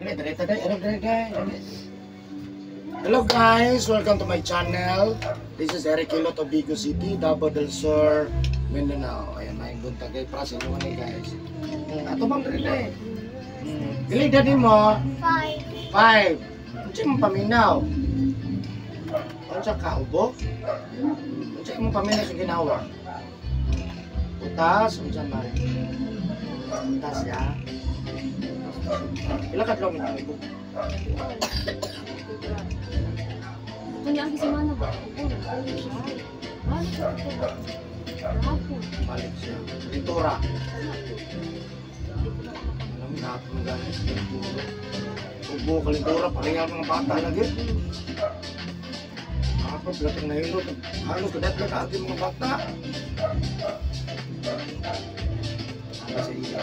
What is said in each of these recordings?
Hello guys, welcome to my channel. This is Eric Hilot of Bigo City, Davao del Sur, Mindanao. Ayan, may buntag kay Pras inyo ni guys. Ato bang dili? Dili dadi mo? 5. Unsa mo paminaw? Unsa ka ubo? Unsa mo paminaw sa ginawa? Utas, unsa man? Utas ya. Ila ka daw minang ibo? Kanya ang semana ba? Balik siya. Pintura. Alam na ako ng gamit. Ubo, kalintura, palingal mga bata lagi. Ako, pilatang nahilot. Halos kadat na kaagin mga bata. Ano sa iya?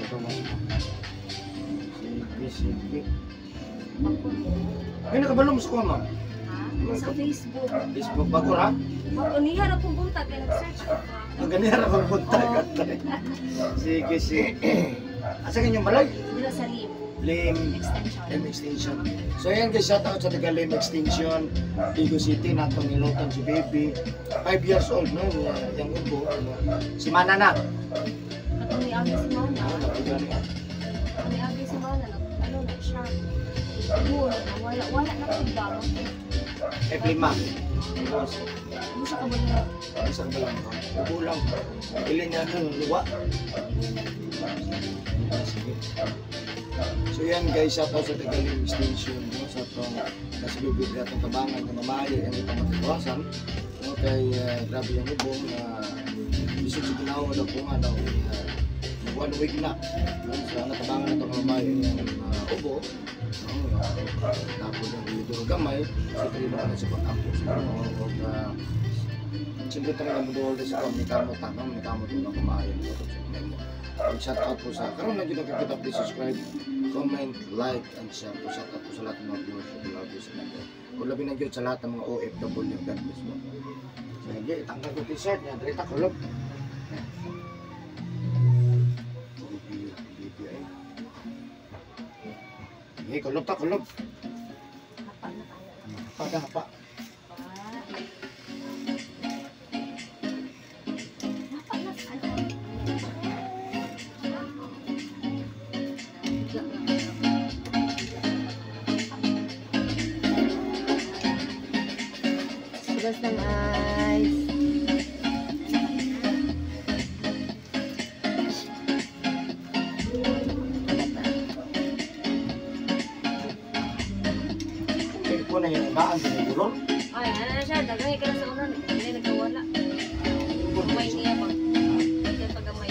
Ito mo. Sige. Ay, nakabalong sa kuha, ma'am? Sa Facebook. Facebook ba ko, ha? Niya na pong buntag, kaya nag-search ko ka. Ang ganyan ako punta. Sige. Asa kanyang balay? Dila sa LIM. Lim Extension. So ayan guys, shout out sa taga Lim Extension, Bigo City, natong nilutan si baby. 5 years old, no? Yung ubo. Si Mana na. Katong ni Agi si Mana. Ni Agi si Mana, ano na siya. Wala na kong bang. F5. Ano siya ka ba niya? Isang ba lang? Ubo lang. Ilan niya ng luwa. Sige. So yan guys, shout out sa taga Lim Extension, no? Sa itong nasa bibigyan atong tabangan na mamahay ang itong matiwasan, no? Kay grabe yung ibong na isip sa ginawa na po nga daw 1 week na, no? Sa natabangan na itong mamahay yung ubo, no? Tapos yung dito gamay sa ito na sa pagkapos, no? Siyempre talaga mo doon sa kami kamot tanong, may kamot mo na kumain mo. Shout out po sa karoon na dito kakita, please subscribe, comment, like, and share po. Shout out po sa lahat ng mga viewers po, love you sa mga. Kung labi na dito sa lahat ng mga OFW, God bless mo. Sige, tanggal ko t-shirt niya, direta kulog. Sige, kulog ta, kulog. Hapa. Sugas ng ice. Okay, po na yung ibaan sa nagulong. Ay, ano na siya. Dagang ka na sa unan. Hindi nagkawala. Gamay niya pag. Hindi pag-gamay.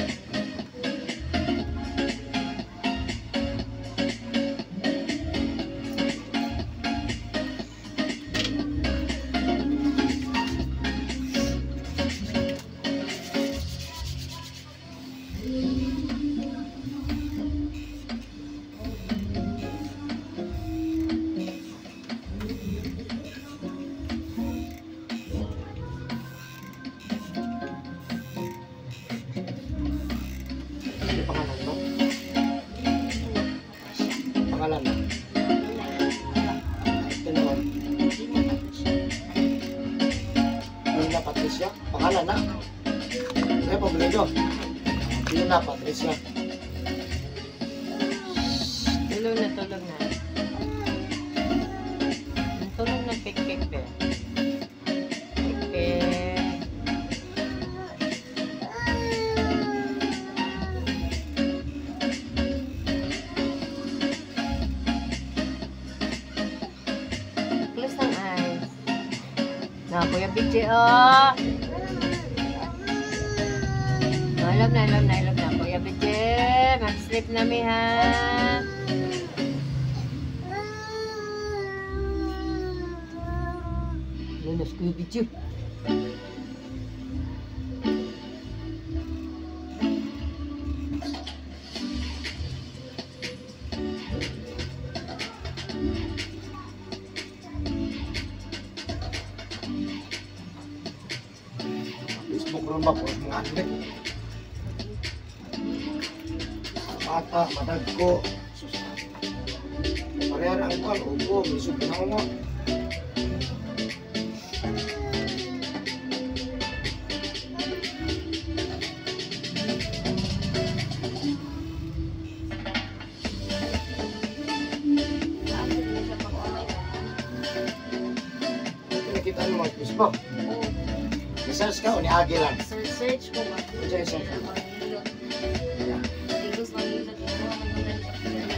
Pangalan mo? Tinuan. Lina Patricia? Pangalan na? Kaya pabili nyo? Lina Patricia. Tulog na. Tulog na pik-pik be. Pik-pik. Close ng eyes. Na, Kuya BJ, oh! Alam na. Kuya BJ, mag-sleep na mi, ha? Lunas, Kuya BJ. rumba po mga atlet. Bata, madagko, Pero ang kuwan, upo, isog na mo. Sabi ko siya pag online. Nakita mo mga Facebook. Oo. Research ka o ni Agi lang. Search ko ba? Diyan, search. Hilot. Ayan. Tigos ng hilot. Ito ang magandang kapila.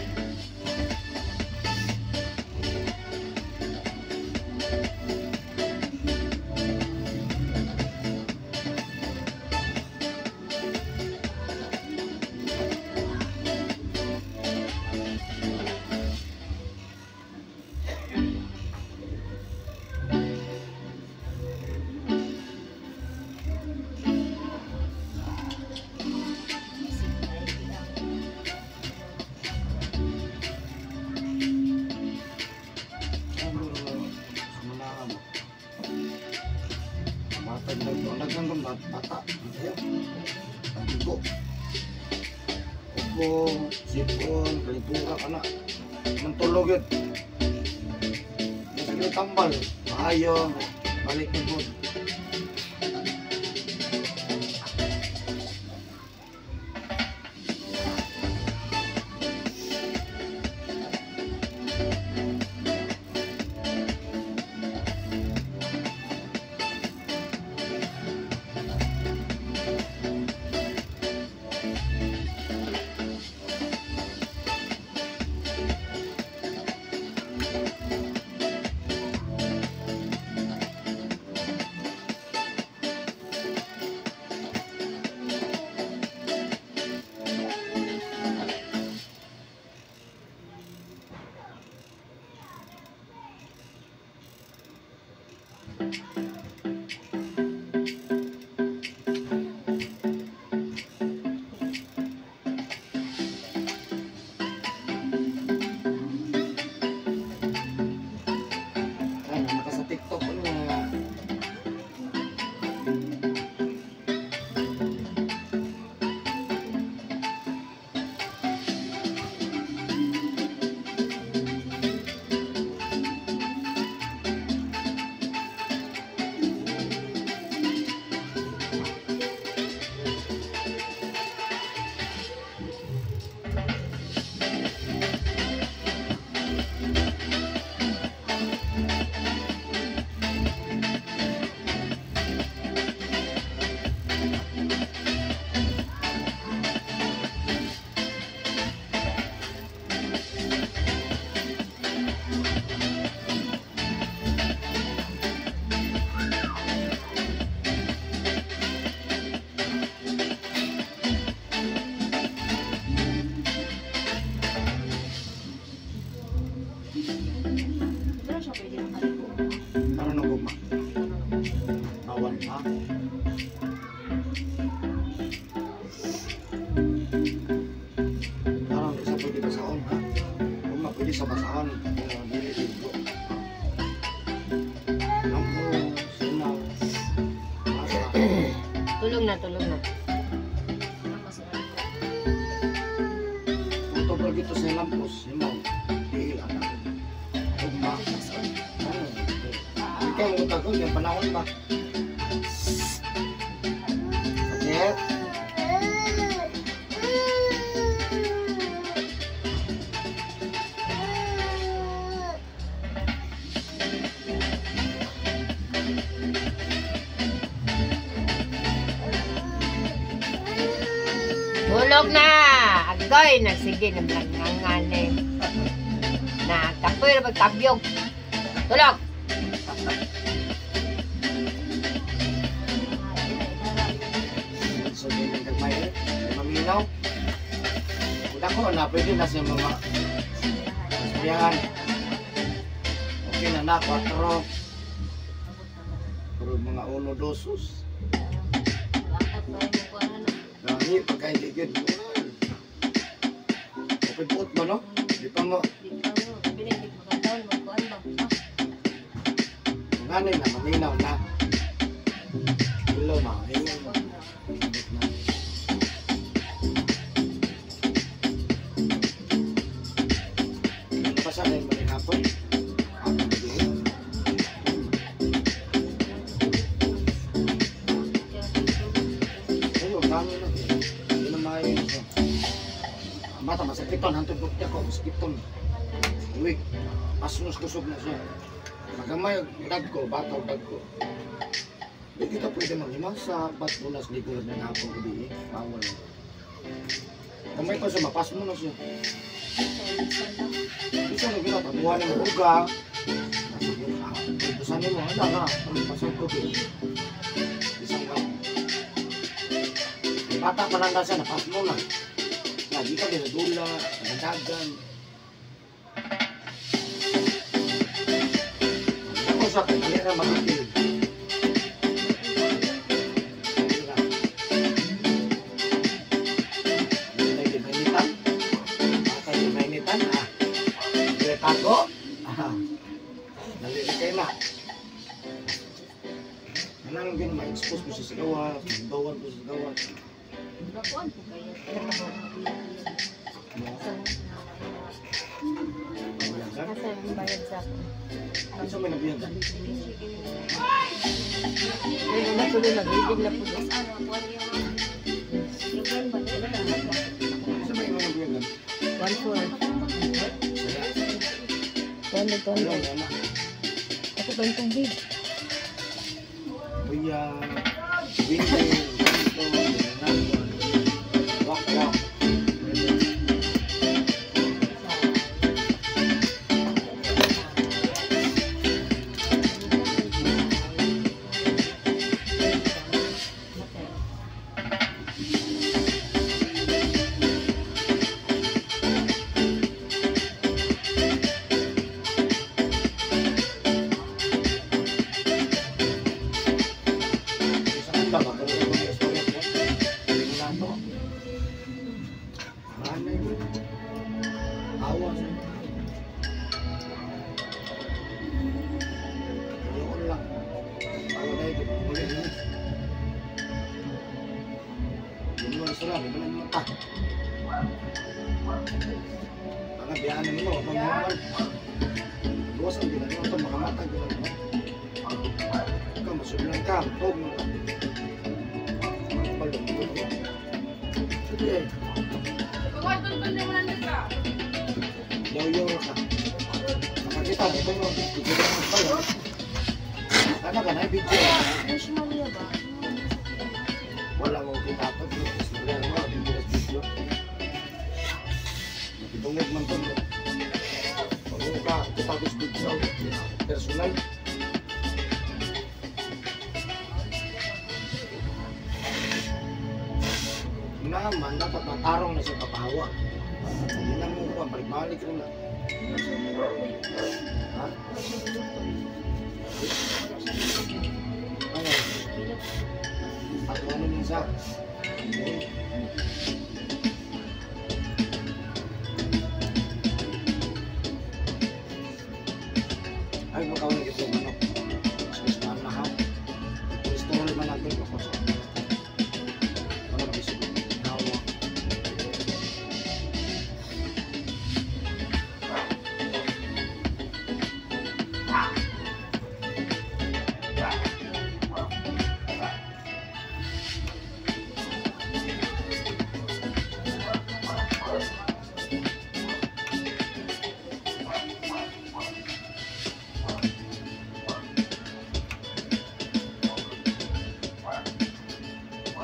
Bata, Igo, Ugo, sipon, kalipura ka na. Mantulog yun. Sige tambal, maayo, balik mo. sa basahan dili dito. Lampo, sinaw. Masa. Tulog na, tulog na. Punto pa dito sa lampo, sinaw. Dili anak. Ugma. Ikaw mo tago yung panahon ba? Sakit. Tulog na! Agoy! Nagsige ng langangan eh. Na, tapoy na magtabyog. Tulog! So, hindi nagkagmay maminaw. Kung ako na, pwede na sa mga sabihan. Okay na na, 4. Pero mga 1 dosos. Dami, pagkahiligid. Kapipot mo, no? Di pa mo. Nganin na, maminaw na. Ilo na, ilo na. Ano pa sa akin? moskiton, hantod ko ko moskiton. Uy, pasnos kusog na siya. Magamay dag ko, bataw dag ko. Hindi kita pwede manghimasa, ba't punas di ko lang ng hapon ko di bawal. Kamay ko siya, mapas mo na siya. Bisa na gina, tabuhan ng uga. Pusanin mo, ala ka, pasok ko di. Isang lang. Bata pa lang siya, napas mo lang. Lagi ka din, dula, nagdagan. Ako sa kanila magiging. Tago. Nalilin kayo na. Anong gano'n ma-expose mo sa gawa, bawan mo sa gawa. Nakuan po kayo. Kasi yung bayad sa ako. Ano sa may nabiyagan? Ayun na tuloy, nag-reading na po. Ano, kuwan yung friend ba nila na? Ano sa may nabiyagan? 1-4. Tono. Ano? Ako ba yung tubig? Kuya, window, wak. Yo ka. Nakakita mo ito mo. Kana ka na video. Nationalia ba? Wala mo kitapag yung istorya mo. Video. Nakitungod man ito. Pag-uwi ka, kitapos video. Personal. Naman, dapat matarong na siya papahawa. Hindi na mo ko, balik-balik rin na. Ha? Ano? At ano minsan? Ay, makaw na ito, ano? Excuse man na ha? Install man natin ako sa ano bisip? Hawa.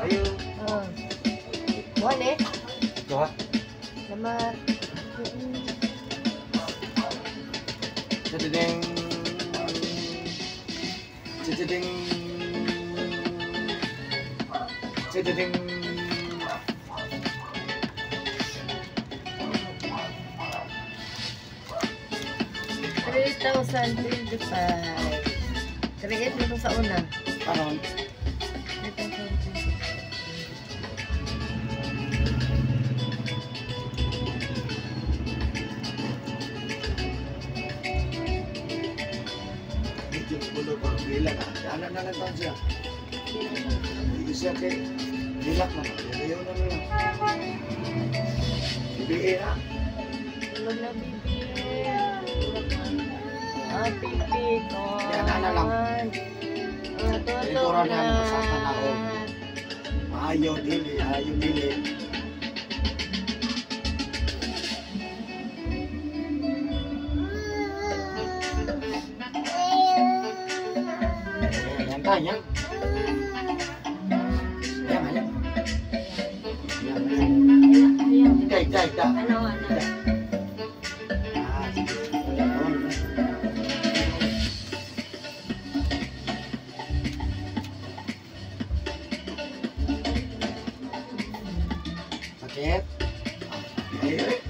Ayo. Buwan eh. Ito ha? Naman. Cededeng. Cededeng. Cededeng. $3,025. Create mo ito sa una. Paano? 3,025. Medyo pulo pa. Bilang ha? Ano na lang taon siya? Hindi siya kay bilak na. Ayaw na lang. Ibigay na. Tulog na bibi. Pipi ko. Yan, ano lang. Tutulog niya na. sa panahon. Ayaw dili. Sayang. Sayang aja. Ayaw. Ida. Ano? Ah, sige. Wala naman. Sakit. Ayo.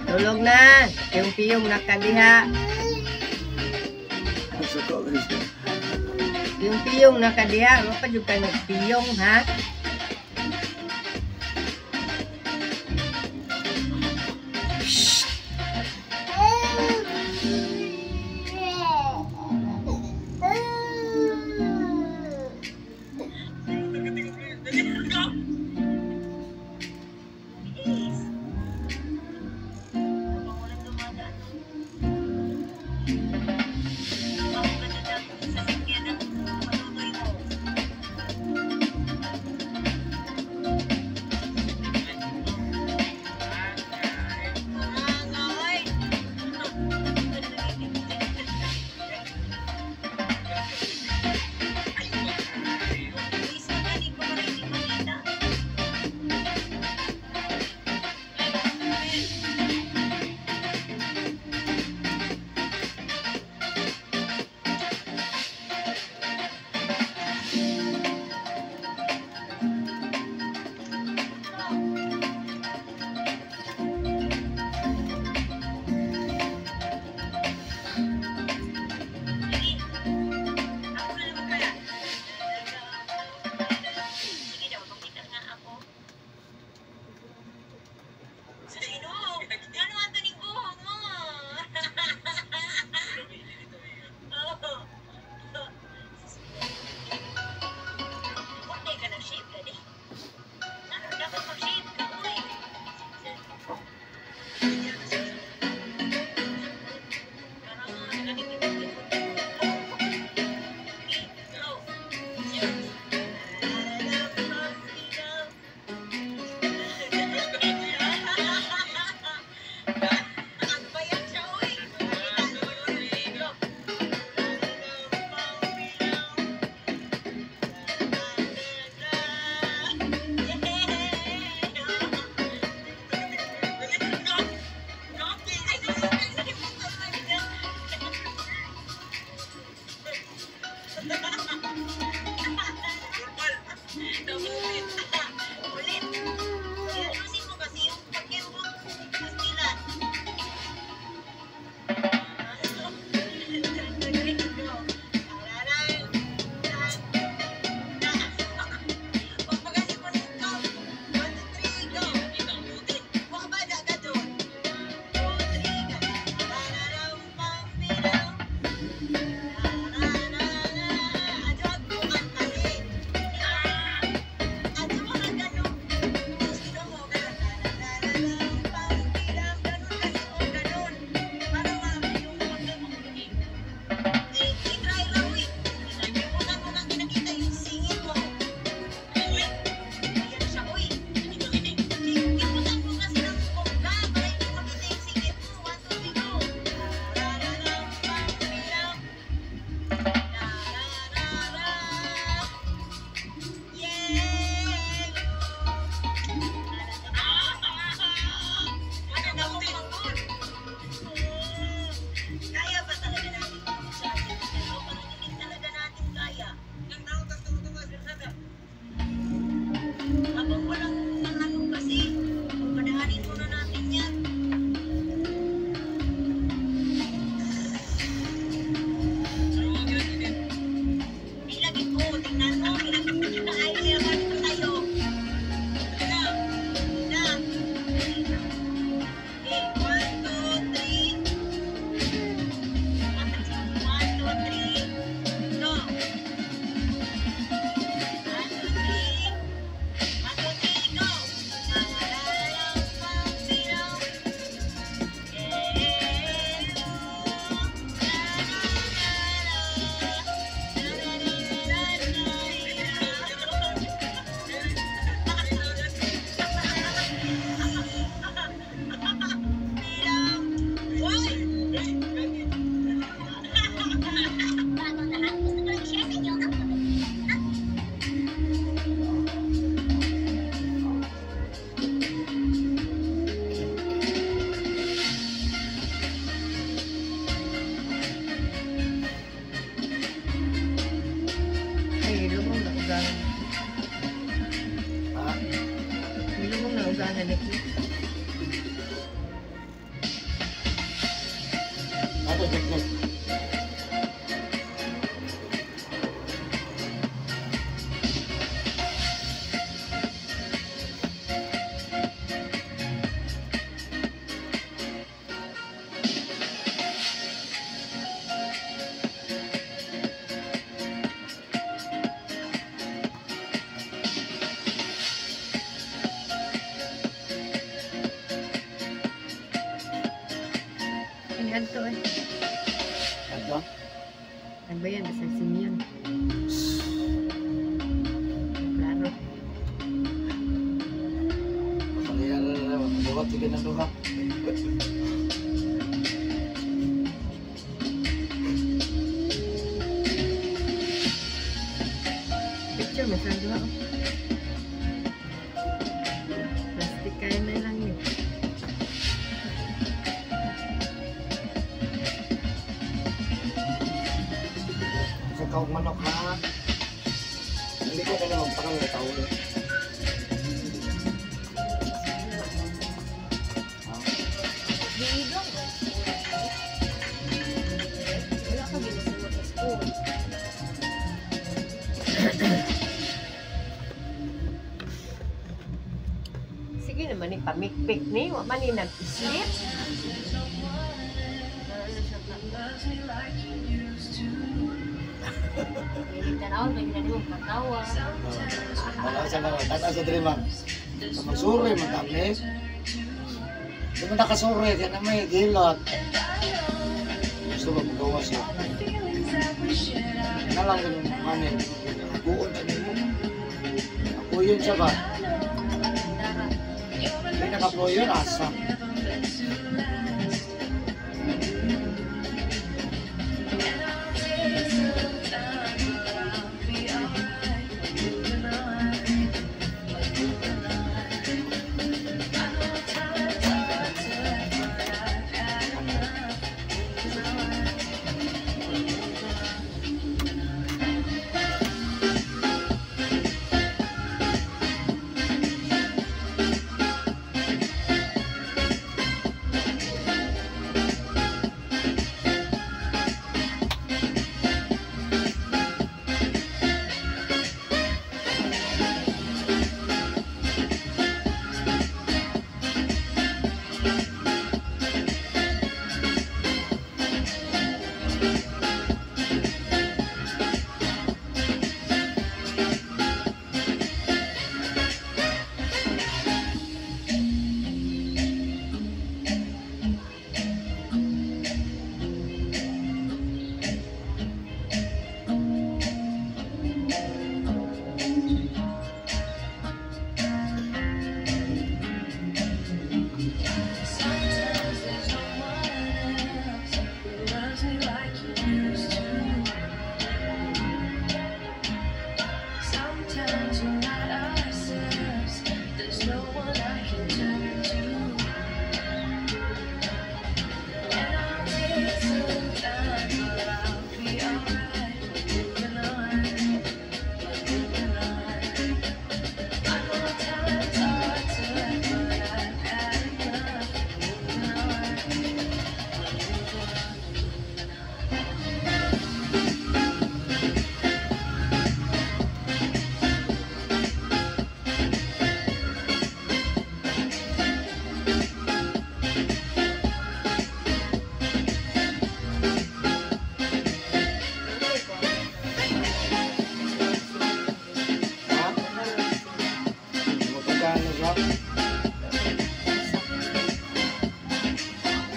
Tulog na. Piyong-piyong nakadiha. Suko guys. Piyong-piyong nakadiha. Ano pa yung ka nagpiyong, ha? Adto eh. Ano? Ano ba yan? Basta siniyon. Klaro. Pangyayari na naman. Bukat sige na duha. Picture mo sa duha. Plastic kain na lang yun. Kau manok ha. Hindi ko na naman pakang tao ulit. Biglang ko. Wala ka ginasunod sa school. Sige naman ni pamikpik ni. Wa man ni nag-sleep. Hindi tanawag, may ginanimong katawa. Wala sa naman. Tata sa dreamang. Sa magsuri man kami. Hindi mo nakasuri. Kaya na may gilot. Gusto ba magawa siya? Yan na lang yung manin. Buon ka mo. Ako yun siya ba? Darat. Hindi nakapo yun. Asa.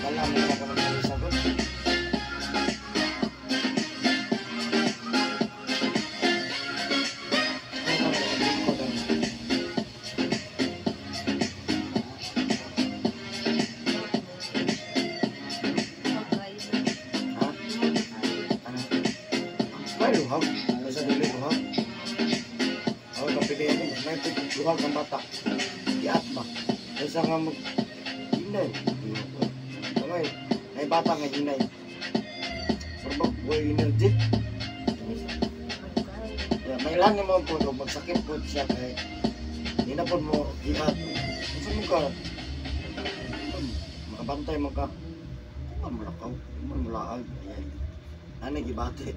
Wala mo na kami ng sagot. May luhaw. May sa dili luhaw. Ako kapilihan mo. May luhaw kang bata. Iat ba? Kaysa nga mag... Hinay. Kamay. May bata nga hinay. Pero boy energy. Yeah, may lang naman po. Magsakit po siya kay... Hindi na po mo iat. Kasi mo ka... Makabantay mo ka. Ano mulakaw? Ano mulaag? Ayan. Nanay gibate.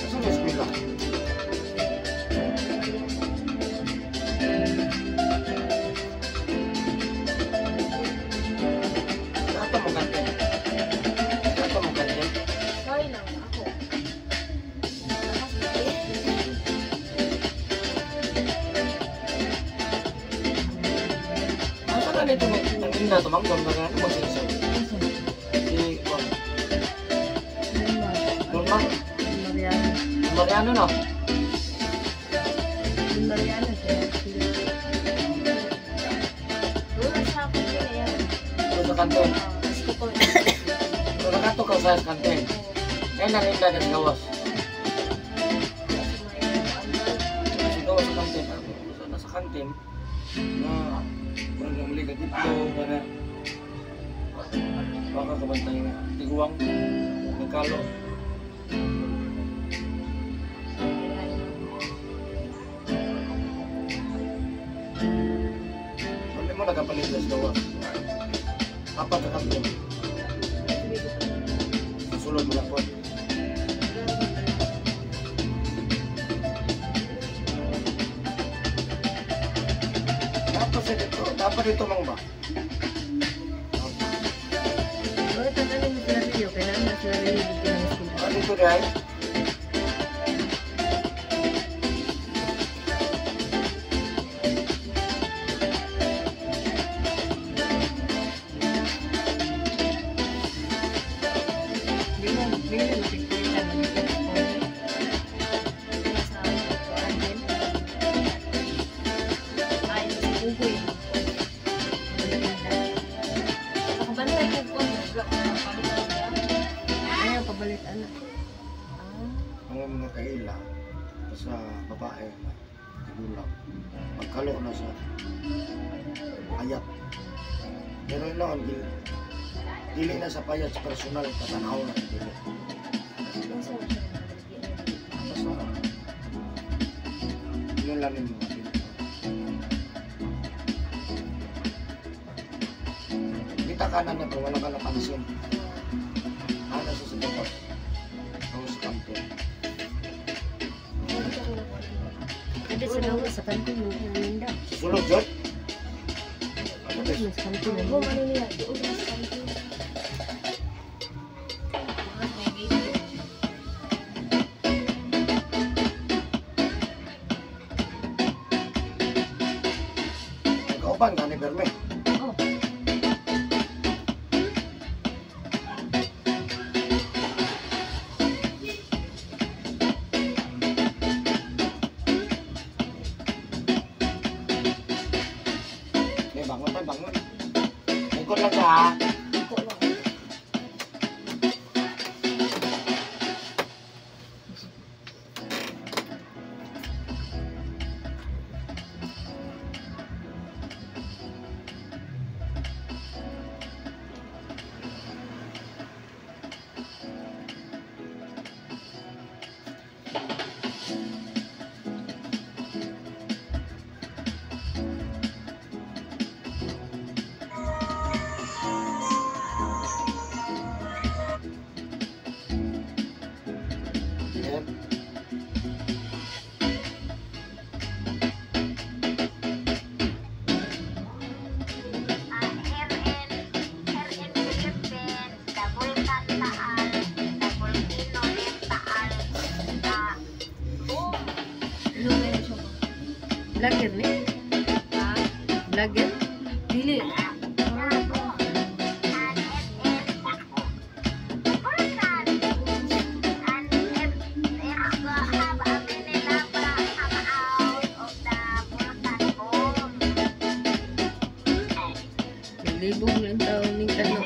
Saan yung eskwela? Kata mo kantin? Kata mo kantin? Sorry lang ako. Asa ka nito may nangin na tumang doon ba nga ano magsisaw? Si Juan. Norman? Mariano na? Doon sa akin din yan. Doon sa kantin. Gusto ko. Doon nakato ka sa kantin. Kaya nangin na kasi gawas. Kasi gawas sa kantin. Nasa kantin. Na parang namuli ka dito. Para baka kabantay nga. Tiguang. Nagkalo. Hindi mo nakapalit sa gawas. Apat na kantin. Sulod mo lang po. Dapat dito mang ba? Dito dahil? Pabalit anak. Ang mga kaila sa babae tigulang magkalo na sa payat. Pero noon dili na sa payat sa personal katanaw na dili. Yun lang yung mga dili. Kita kanan na pero wala ka napansin. Ano sa sibukos? House camping. Ada sa daw sa kantin mo ninda. Sulod yun? Ano ba? Mas kantin mo man niya. Doon sa kantin. Kauban ka ni Berme. Oh. Bangun kan bangun. Ikut lang ka ha. Ito lang. Vlogger ni? Ha? Vlogger? Dili. Libong lang taon ning tanong.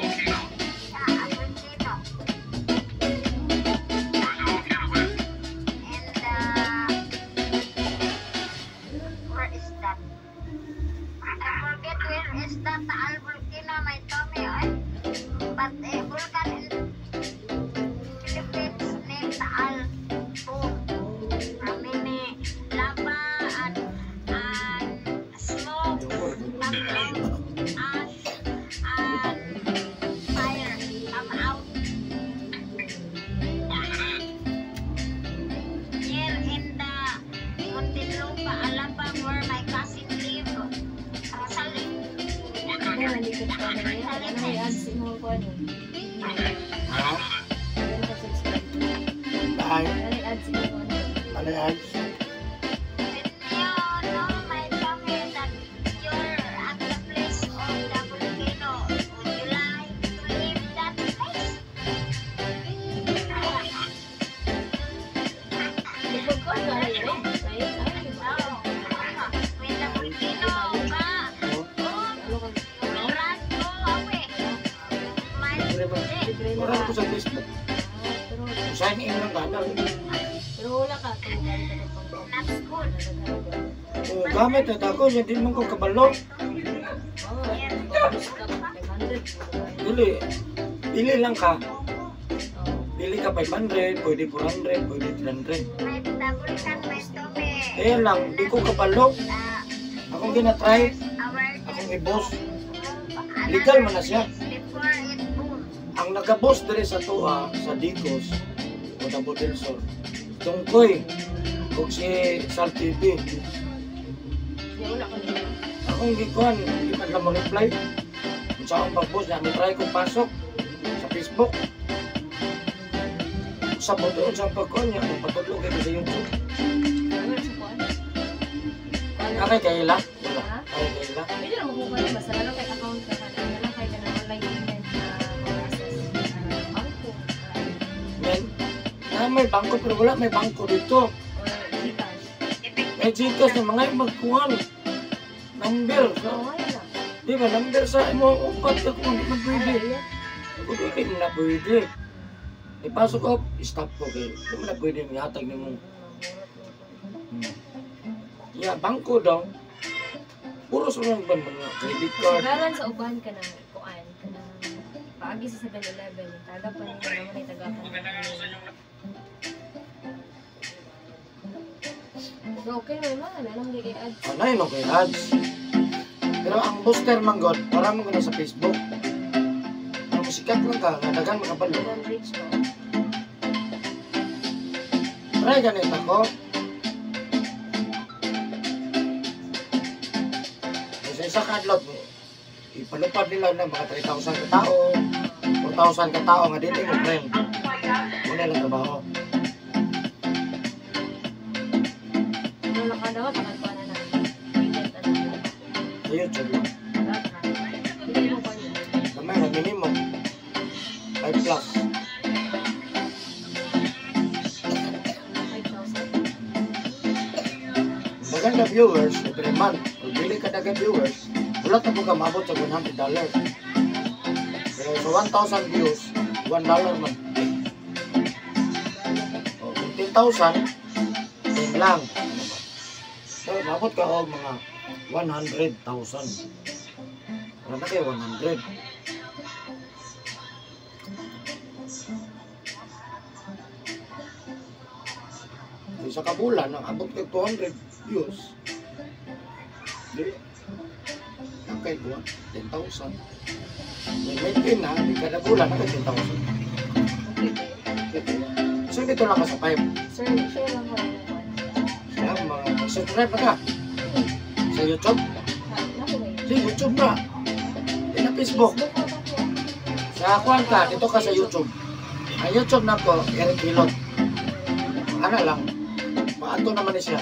Ay, ano yan? Wala ko sa Facebook. Sign in lang ka. Pero wala ka. Gamit na ako, yan din mong ko kabalo. Pili lang ka. Pili ka 500, pwede 400, pwede 300. Kaya lang, di ko kabalo. Akong ginatry, akong i-boss. Legal man na siya. Ang nag-boss dere sa tuwa, sa Digos, o Double Del Sol, Tungkoy, kung si Sal TV. Akong gikuhan, hindi man lang mo-reply. Kung saan akong pag-boss niya, may try kong pasok sa Facebook. Sa doon sa pagkuhan niya, magpatulog kayo sa YouTube. Kakay kaila? Wala. Kakay kaila? Pwede lang makuha niya. Basta lang kay account ka ka. Lang kay ka na online payment na process. Bangko. Yan. May bangko pero wala may bangko dito. Or Gcash. May Gcash na mga magkuhan. Number. Oo, ayun na. Di ba? Number sa imong upat ka kung hindi na pwede. Kung hindi mo na pwede. Ipasok ko, stop ko kayo. Hindi mo na pwede mihatag ni mong. Yeah, bangko daw. Puro sa mga mga credit card. Garan sa uban ka ng kuan. Ka ng paagi sa 7-Eleven. Taga pa niya naman ay taga pa niya. Okay naman. Alam mo kay ads. Ano yun okay ads? Pero ang booster man god, para mo na sa Facebook. Ang sikat lang ka, nadagan makabalo. Ilang reach ko. Try ganit ako. Sa isa kadlot mo, ipalupad nila na mga 3,000 ka tao, 4,000 ka tao nga dito mo friend. Muna lang trabaho. Wala ka daw, takad pa na lang. Payment na lang. Sa YouTube lang. Lahat na. Hindi mo pa niya. Kamay na minimum 5 plus. 5,000. Maganda viewers every month. Kung bili ka daga viewers, wala na po ka maabot sa $100. Pero sa 1,000 views, $1 man. O, kung 10,000, 10 lang. So, maabot ka o mga 100,000. Wala na kayo 100. Kung sa kabulan, abot ka 200 views. Di, nakay ko 10,000. May maintain na, di kada bulan, nakay 10,000. So, dito lang ka sa 5. Sir, share lang ko yung kuan. Kaya, mag-subscribe na ka. Sa YouTube. Naku ba yun? Di, YouTube na. Di na Facebook. Sa kuhan ka, dito ka sa YouTube. Ang YouTube na ko, Eric Hilot. Ano lang, maato naman siya.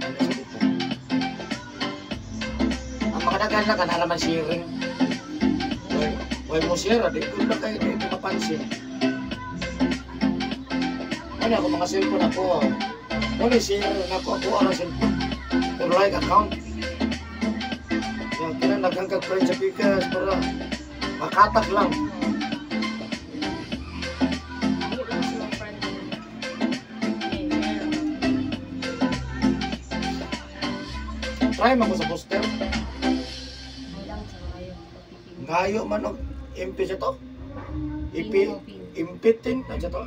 Ano siya dito? Tagal na ka na naman sharing. Why mo share? Di ko na kayo dito mapansin. Ano ako mga cellphone ako. Wala share na ako ang cellphone. Pero like account. Yan, kaya naghanggang friend sa Pikas para makatak lang. Hindi lang sila friend. Try mo ko sa poster. Lang sa kayo. Ngayo man og MP sa to. Impitin na sa to.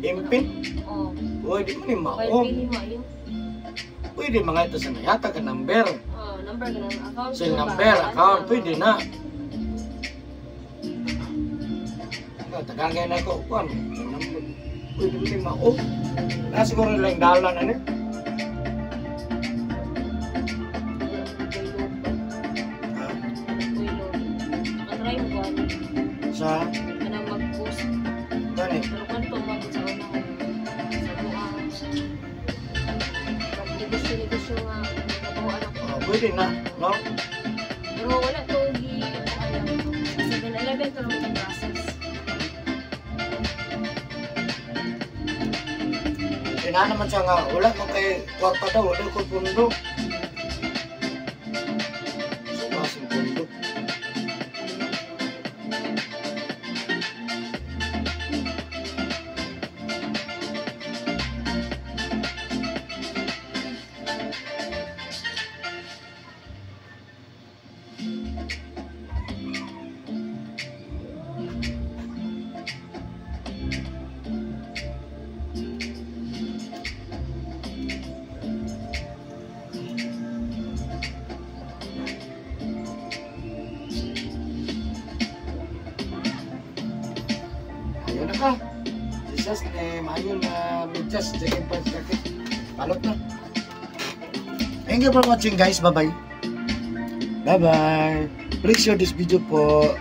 Impit. Oh, Pwede mo ni mobile maong. pin mo ayun. Pwede mga ito sa nayata ka number. Oh, number ka ng account. Sa number, account, pwede na. Tagangay na ko, kuan. Pwede mo ni maong. Nasiguro lang dalan ano. Try mo ba? Sa Kanang mag-post. gani. Pero kanto umabot sa una ko. Sa buang. Negosyo nga. Kabuhan ako. Pwede na, no? Pero wala ko alam. 7-Eleven to lang yung process. Ina naman siya nga, wala mo kay kwarta daw, wala ko pundo. So, masing pundo. Ayun na ka. Jesus, ayun na medyas, jacket pa jacket. Palot na. Thank you for watching guys. Bye-bye. Bye-bye. Please share this video po.